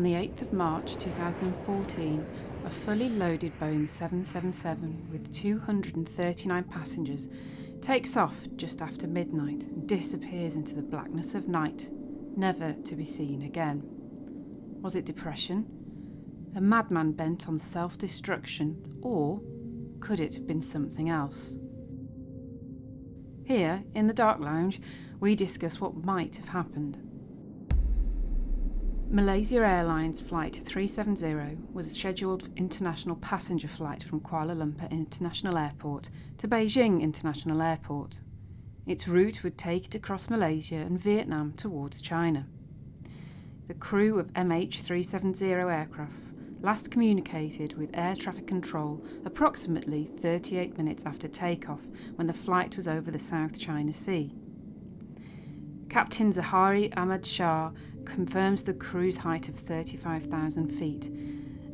the 8th of March 2014, a fully loaded Boeing 777 with 239 passengers takes off just after midnight and disappears into the blackness of night, never to be seen again. Was it depression? A madman bent on self-destruction? Or could it have been something else? Here, in the Dark Lounge, we discuss what might have happened. Malaysia Airlines Flight 370 was a scheduled international passenger flight from Kuala Lumpur International Airport to Beijing International Airport. Its route would take it across Malaysia and Vietnam towards China. The crew of MH370 aircraft last communicated with air traffic control approximately 38 minutes after takeoff, when the flight was over the South China Sea. Captain Zahari Ahmad Shah confirms the crew's height of 35,000 feet,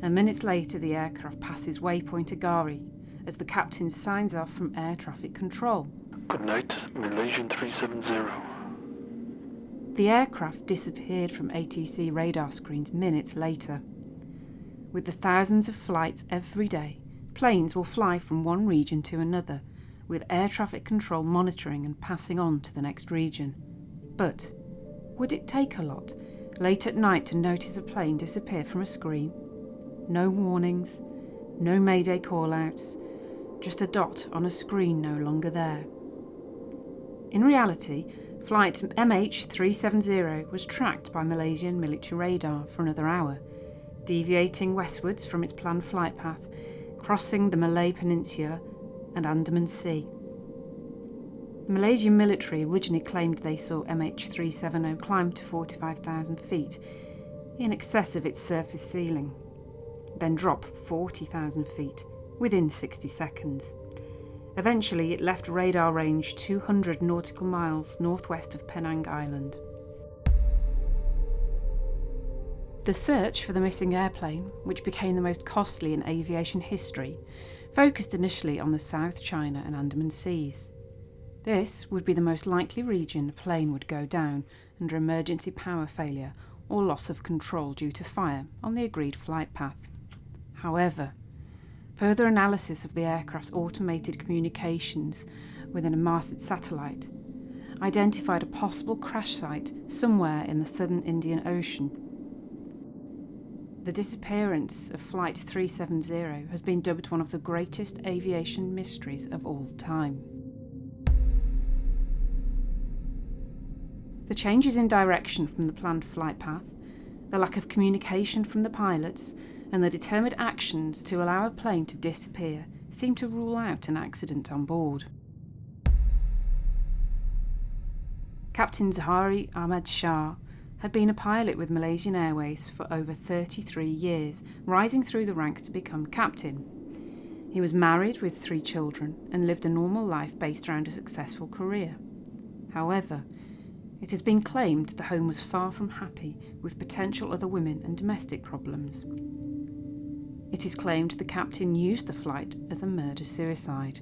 and minutes later the aircraft passes waypoint Agari as the captain signs off from air traffic control. Good night, Malaysian 370. The aircraft disappeared from ATC radar screens minutes later. With the thousands of flights every day, planes will fly from one region to another, with air traffic control monitoring and passing on to the next region. But would it take a lot, late at night, to notice a plane disappear from a screen? No warnings, no mayday call-outs, just a dot on a screen no longer there. In reality, flight MH370 was tracked by Malaysian military radar for another hour, deviating westwards from its planned flight path, crossing the Malay Peninsula and Andaman Sea. The Malaysian military originally claimed they saw MH370 climb to 45,000 feet, in excess of its surface ceiling, then drop 40,000 feet within 60 seconds. Eventually, it left radar range 200 nautical miles northwest of Penang Island. The search for the missing airplane, which became the most costly in aviation history, focused initially on the South China and Andaman Seas. This would be the most likely region a plane would go down under emergency power failure or loss of control due to fire on the agreed flight path. However, further analysis of the aircraft's automated communications within a masted satellite identified a possible crash site somewhere in the southern Indian Ocean. The disappearance of Flight 370 has been dubbed one of the greatest aviation mysteries of all time. The changes in direction from the planned flight path, the lack of communication from the pilots, and the determined actions to allow a plane to disappear seem to rule out an accident on board. Captain Zahari Ahmad Shah had been a pilot with Malaysian Airways for over 33 years, rising through the ranks to become captain. He was married with 3 children and lived a normal life based around a successful career. However, it has been claimed the home was far from happy, with potential other women and domestic problems. It is claimed the captain used the flight as a murder-suicide.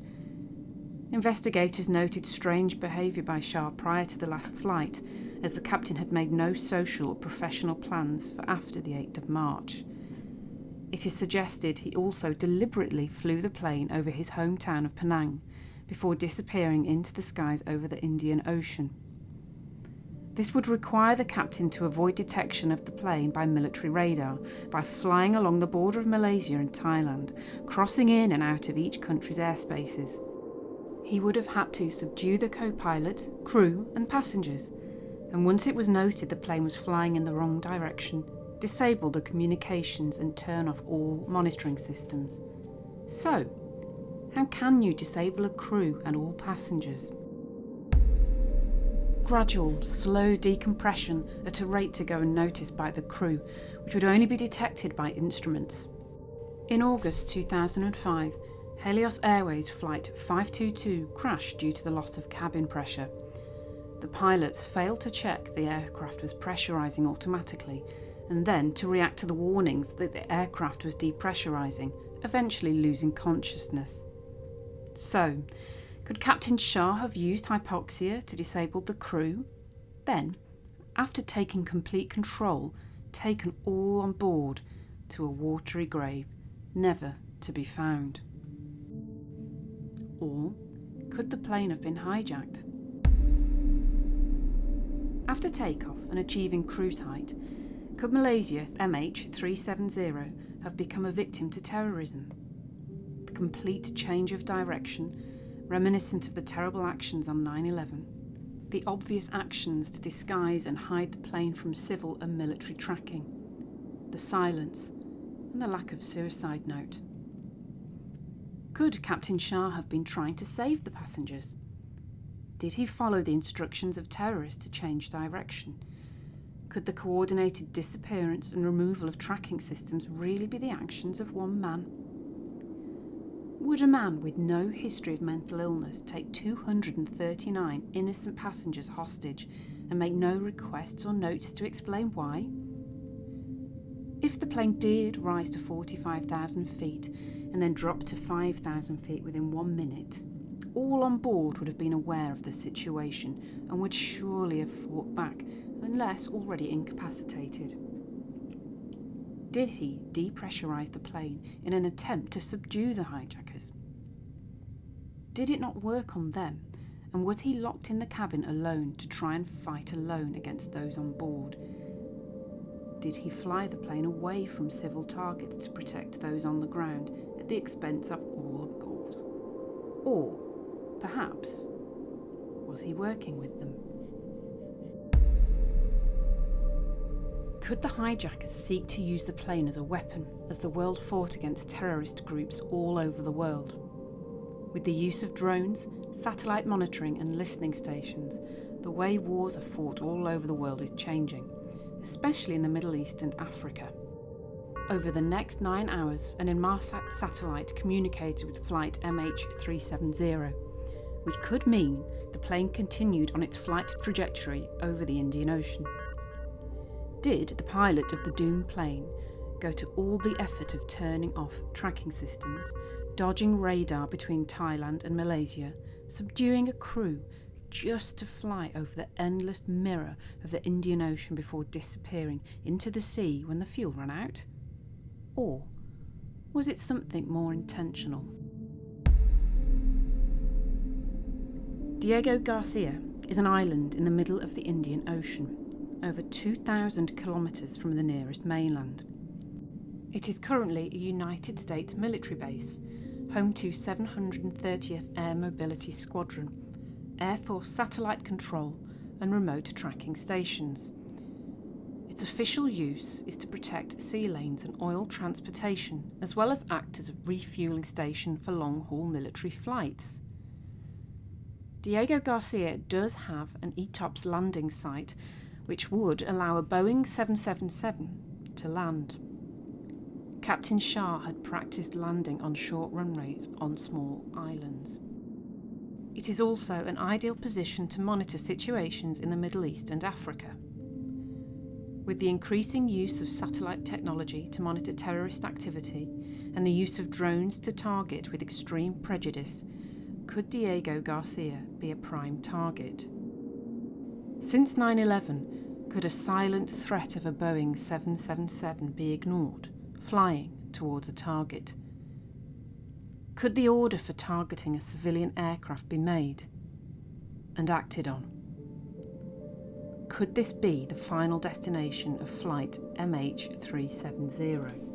Investigators noted strange behaviour by Shah prior to the last flight, as the captain had made no social or professional plans for after the 8th of March. It is suggested he also deliberately flew the plane over his hometown of Penang, before disappearing into the skies over the Indian Ocean. This would require the captain to avoid detection of the plane by military radar by flying along the border of Malaysia and Thailand, crossing in and out of each country's airspaces. He would have had to subdue the co-pilot, crew and passengers, and once it was noted the plane was flying in the wrong direction, disable the communications and turn off all monitoring systems. So, how can you disable a crew and all passengers? Gradual, slow decompression at a rate to go unnoticed by the crew, which would only be detected by instruments. In August 2005, Helios Airways Flight 522 crashed due to the loss of cabin pressure. The pilots failed to check the aircraft was pressurising automatically, and then to react to the warnings that the aircraft was depressurising, eventually losing consciousness. So, could Captain Shah have used hypoxia to disable the crew? Then, after taking complete control, taken all on board to a watery grave, never to be found? Or could the plane have been hijacked? After takeoff and achieving cruise height, could Malaysia MH370 have become a victim to terrorism? The complete change of direction, reminiscent of the terrible actions on 9/11, the obvious actions to disguise and hide the plane from civil and military tracking, the silence, and the lack of suicide note. Could Captain Shah have been trying to save the passengers? Did he follow the instructions of terrorists to change direction? Could the coordinated disappearance and removal of tracking systems really be the actions of one man? Would a man with no history of mental illness take 239 innocent passengers hostage and make no requests or notes to explain why? If the plane did rise to 45,000 feet and then drop to 5,000 feet within 1 minute, all on board would have been aware of the situation and would surely have fought back unless already incapacitated. Did he depressurise the plane in an attempt to subdue the hijackers? Did it not work on them, and was he locked in the cabin alone to try and fight alone against those on board? Did he fly the plane away from civil targets to protect those on the ground at the expense of all on board? Or, perhaps, was he working with them? Could the hijackers seek to use the plane as a weapon as the world fought against terrorist groups all over the world? With the use of drones, satellite monitoring and listening stations, the way wars are fought all over the world is changing, especially in the Middle East and Africa. Over the next 9 hours, an Inmarsat satellite communicated with Flight MH370, which could mean the plane continued on its flight trajectory over the Indian Ocean. Did the pilot of the doomed plane go to all the effort of turning off tracking systems, dodging radar between Thailand and Malaysia, subduing a crew just to fly over the endless mirror of the Indian Ocean before disappearing into the sea when the fuel ran out? Or was it something more intentional? Diego Garcia is an island in the middle of the Indian Ocean, over 2,000 kilometres from the nearest mainland. It is currently a United States military base, home to 730th Air Mobility Squadron, Air Force satellite control and remote tracking stations. Its official use is to protect sea lanes and oil transportation, as well as act as a refueling station for long-haul military flights. Diego Garcia does have an ETOPS landing site, which would allow a Boeing 777 to land. Captain Shah had practiced landing on short runways on small islands. It is also an ideal position to monitor situations in the Middle East and Africa. With the increasing use of satellite technology to monitor terrorist activity and the use of drones to target with extreme prejudice, could Diego Garcia be a prime target? Since 9/11, could a silent threat of a Boeing 777 be ignored, flying towards a target? Could the order for targeting a civilian aircraft be made and acted on? Could this be the final destination of Flight MH370?